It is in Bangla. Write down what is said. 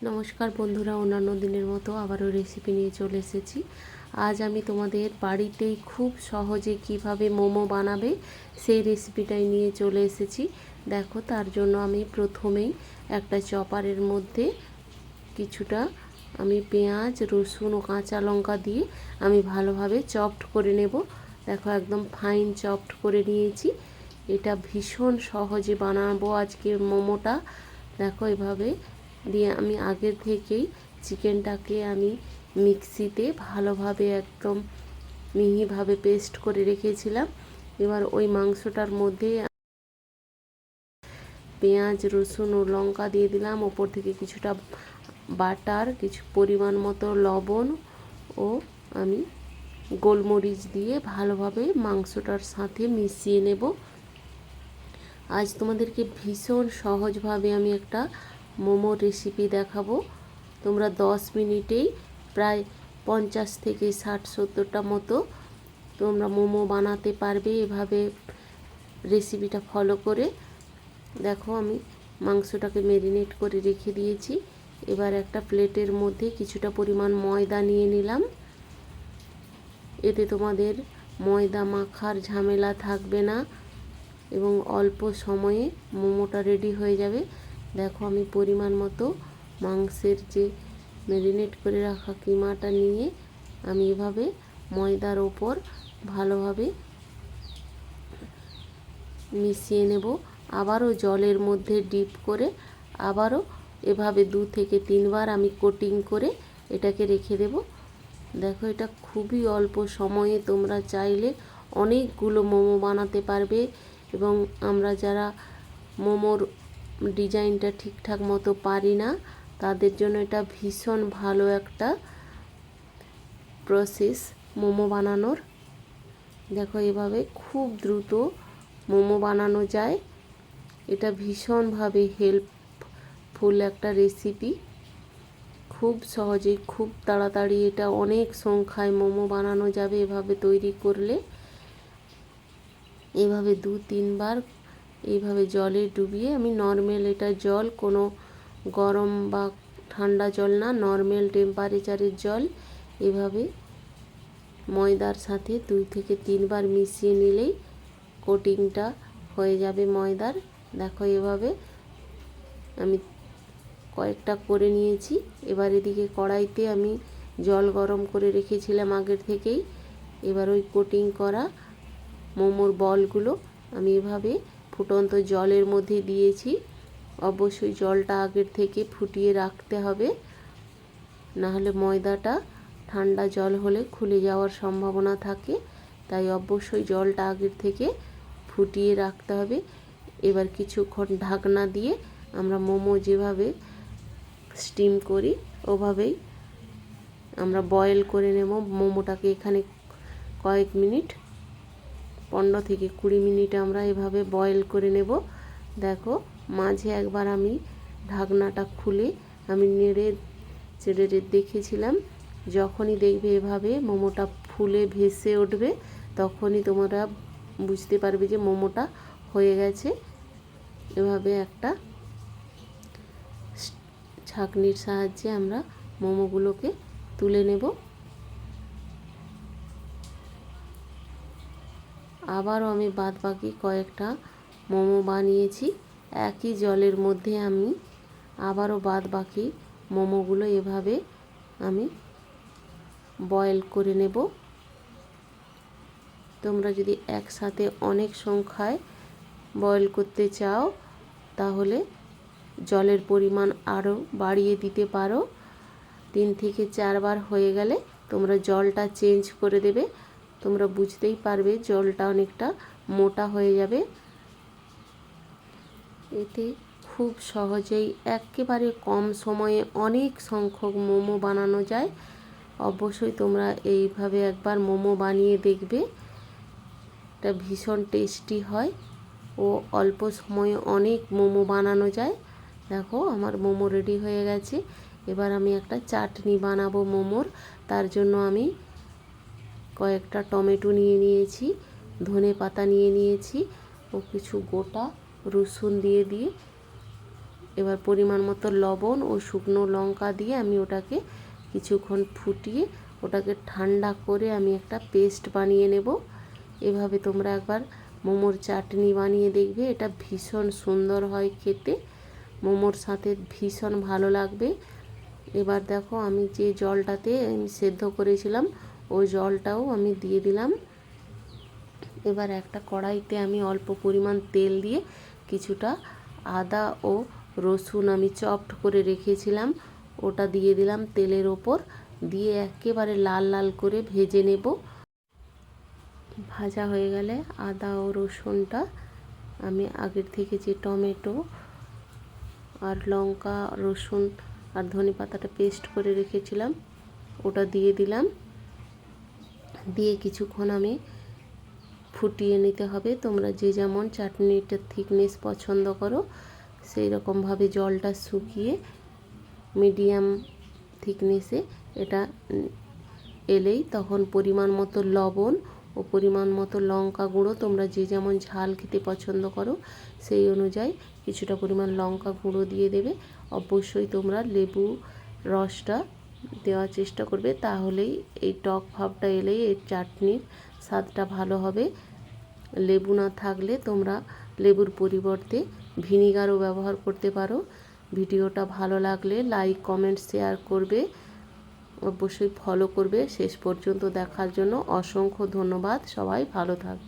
নমস্কার বন্ধুরা, অন্যান্য দিনের মতো আবারও রেসিপি নিয়ে চলে এসেছি। আজ আমি তোমাদের বাড়িতেই খুব সহজে কিভাবে মোমো বানাবে সেই রেসিপিটাই নিয়ে চলে এসেছি। দেখো, তার জন্য আমি প্রথমেই একটা চপারের মধ্যে কিছুটা পেঁয়াজ, রসুন ও কাঁচা লঙ্কা দিয়ে আমি ভালোভাবে চপড করে নেব। দেখো, একদম ফাইন চপড করে নিয়েছি। এটা ভীষণ সহজে বানাবো আজকে মোমোটা। দেখো, এভাবে দিয়ে আমি আগের থেকেই চিকেনটাকে আমি মিক্সিতে ভালোভাবে একদম মিহিভাবে পেস্ট করে রেখেছিলাম। এবার ওই মাংসটার মধ্যে পেঁয়াজ, রসুন ও লঙ্কা দিয়ে দিলাম। ওপর থেকে কিছুটা বাটার, কিছু পরিমাণ মতো লবণ ও আমি গোলমরিচ দিয়ে ভালোভাবে মাংসটার সাথে মিশিয়ে নেব। আজ তোমাদেরকে ভীষণ সহজভাবে আমি একটা মোমোর রেসিপি দেখাবো। তোমরা 10 মিনিটেই প্রায় 50 থেকে 60-70টা মতো তোমরা মোমো বানাতে পারবে এভাবে রেসিপিটা ফলো করে। দেখো, আমি মাংসটাকে ম্যারিনেট করে রেখে দিয়েছি। এবার একটা প্লেটের মধ্যে কিছুটা পরিমাণ ময়দা নিয়ে নিলাম। এতে তোমাদের ময়দা মাখার ঝামেলা থাকবে না এবং অল্প সময়ে মোমোটা রেডি হয়ে যাবে। দেখো, আমি পরিমাণ মতো মাংসের যে ম্যারিনেট করে রাখা কিমাটা নিয়ে আমি এভাবে ময়দার ওপর ভালোভাবে মিশিয়ে নেব। আবারও জলের মধ্যে ডিপ করে আবারও এভাবে 2 থেকে 3 বার আমি কোটিং করে এটাকে রেখে দেব। দেখো, এটা খুবই অল্প সময়ে তোমরা চাইলে অনেকগুলো মোমো বানাতে পারবে এবং আমরা যারা মোমোর ডিজাইনটা ঠিকঠাক মতো পারি না তাদের জন্য এটা ভীষণ ভালো একটা প্রসেস মোমো বানানোর। দেখো, এভাবে খুব দ্রুত মোমো বানানো যায়। এটা ভীষণভাবে হেল্পফুল একটা রেসিপি। খুব সহজে, খুব তাড়াতাড়ি এটা অনেক সংখ্যায় মোমো বানানো যাবে এভাবে তৈরি করলে। এভাবে 2-3 বার এইভাবে জলে ডুবিয়ে আমি নর্মাল, এটা জল কোনো গরম বা ঠান্ডা জল না, নর্মাল টেম্পারেচারের জল, এভাবে ময়দার সাথে 2 থেকে 3 বার মিশিয়ে নিলেই কোটিংটা হয়ে যাবে ময়দার। দেখো, এভাবে আমি কয়েকটা করে নিয়েছি। এবার এদিকে কড়াইতে আমি জল গরম করে রেখেছিলাম আগের থেকেই। এবার ওই কোটিং করা মোমোর বলগুলো আমি এভাবে ফুটন্ত জলের মধ্যে দিয়েছি। অবশ্যই জলটা আগের থেকে ফুটিয়ে রাখতে হবে, না হলে ময়দাটা ঠান্ডা জল হলে খুলে যাওয়ার সম্ভাবনা থাকে। তাই অবশ্যই জলটা আগের থেকে ফুটিয়ে রাখতে হবে। এবার কিছুক্ষণ ঢাকনা দিয়ে আমরা মোমো যেভাবে স্টিম করি ওভাবেই আমরা বয়েল করে নেব মোমোটাকে। এখানে কয়েক মিনিট, 15 থেকে 20 মিনিট আমরা এভাবে বয়েল করে নেব। দেখো, মাঝে একবার আমি ঢাকনাটা খুলে আমি নেড়ে চেড়ে দেখেছিলাম। যখনই দেখবে এভাবে মোমোটা ফুলে ভেসে উঠবে তখনই তোমরা বুঝতে পারবে যে মোমোটা হয়ে গেছে। এভাবে একটা ছাঁকনির সাহায্যে আমরা মোমোগুলোকে তুলে নেব। আবারও আমি বাদবাকি কয়েকটা মোমো বানিয়েছি। একই জলের মধ্যে আমি আবারও বাদবাকি মোমোগুলো এভাবে আমি বয়েল করে নেব। তোমরা যদি একসাথে অনেক সংখ্যায় বয়েল করতে চাও তাহলে জলের পরিমাণ আরও বাড়িয়ে দিতে পারো। 3 থেকে 4 বার হয়ে গেলে তোমরা জলটা চেঞ্জ করে দেবে। তোমরা বুঝতেই পারবে জলটা অনেকটা মোটা হয়ে যাবে। এতে খুব সহজেই একেবারে কম সময়ে অনেক সংখ্যক মোমো বানানো যায়। অবশ্যই তোমরা এইভাবে একবার মোমো বানিয়ে দেখবে। এটা ভীষণ টেস্টি হয় ও অল্প সময়ে অনেক মোমো বানানো যায়। দেখো, আমার মোমো রেডি হয়ে গেছে। এবার আমি একটা চাটনি বানাবো মোমোর। তার জন্য আমি কয়েকটা টমেটো নিয়ে নিয়েছি, ধনে পাতা নিয়ে নিয়েছি ও কিছু গোটা রসুন দিয়ে এবার পরিমাণ মতো লবণ ও শুকনো লঙ্কা দিয়ে আমি ওটাকে কিছুক্ষণ ফুটিয়ে ওটাকে ঠান্ডা করে আমি একটা পেস্ট বানিয়ে নেব। এভাবে তোমরা একবার মোমোর চাটনি বানিয়ে দেখবে, এটা ভীষণ সুন্দর হয় খেতে, মোমোর সাথে ভীষণ ভালো লাগবে। এবার দেখো আমি যে জলটাতে আমি সেদ্ধ করেছিলাম ওই জলটাও আমি দিয়ে দিলাম। এবার একটা কড়াইতে আমি অল্প পরিমাণ তেল দিয়ে কিছুটা আদা ও রসুন আমি চপড করে রেখেছিলাম ওটা দিয়ে দিলাম তেলের ওপর, দিয়ে একেবারে লাল লাল করে ভেজে নেব। ভাজা হয়ে গেলে আদা ও রসুনটা আমি আগের থেকে যে টমেটো আর লঙ্কা রসুন আর ধনেপাতাটা পেস্ট করে রেখেছিলাম ওটা দিয়ে দিলাম। দিয়ে কিছুক্ষণ আমি ফুটিয়ে নিতে হবে। তোমরা যে যেমন চাটনিটার থিকনেস পছন্দ করো সেই রকমভাবে জলটা শুকিয়ে মিডিয়াম থিকনেসে এটা এলেই তখন পরিমাণ মতো লবণ ও পরিমাণ মতো লঙ্কা গুঁড়ো, তোমরা যে যেমন ঝাল খেতে পছন্দ করো সেই অনুযায়ী কিছুটা পরিমাণ লঙ্কা গুঁড়ো দিয়ে দেবে। অবশ্যই তোমরা লেবু রসটা দেওয়ার চেষ্টা করবে, তাহলেই এই টক ভাবটা এলেই এই চাটনির স্বাদটা ভালো হবে। লেবু না থাকলে তোমরা লেবুর পরিবর্তে ভিনিগারও ব্যবহার করতে পারো। ভিডিওটা ভালো লাগলে লাইক কমেন্ট শেয়ার করবে, অবশ্যই ফলো করবে। শেষ পর্যন্ত দেখার জন্য অসংখ্য ধন্যবাদ। সবাই ভালো থাকবে।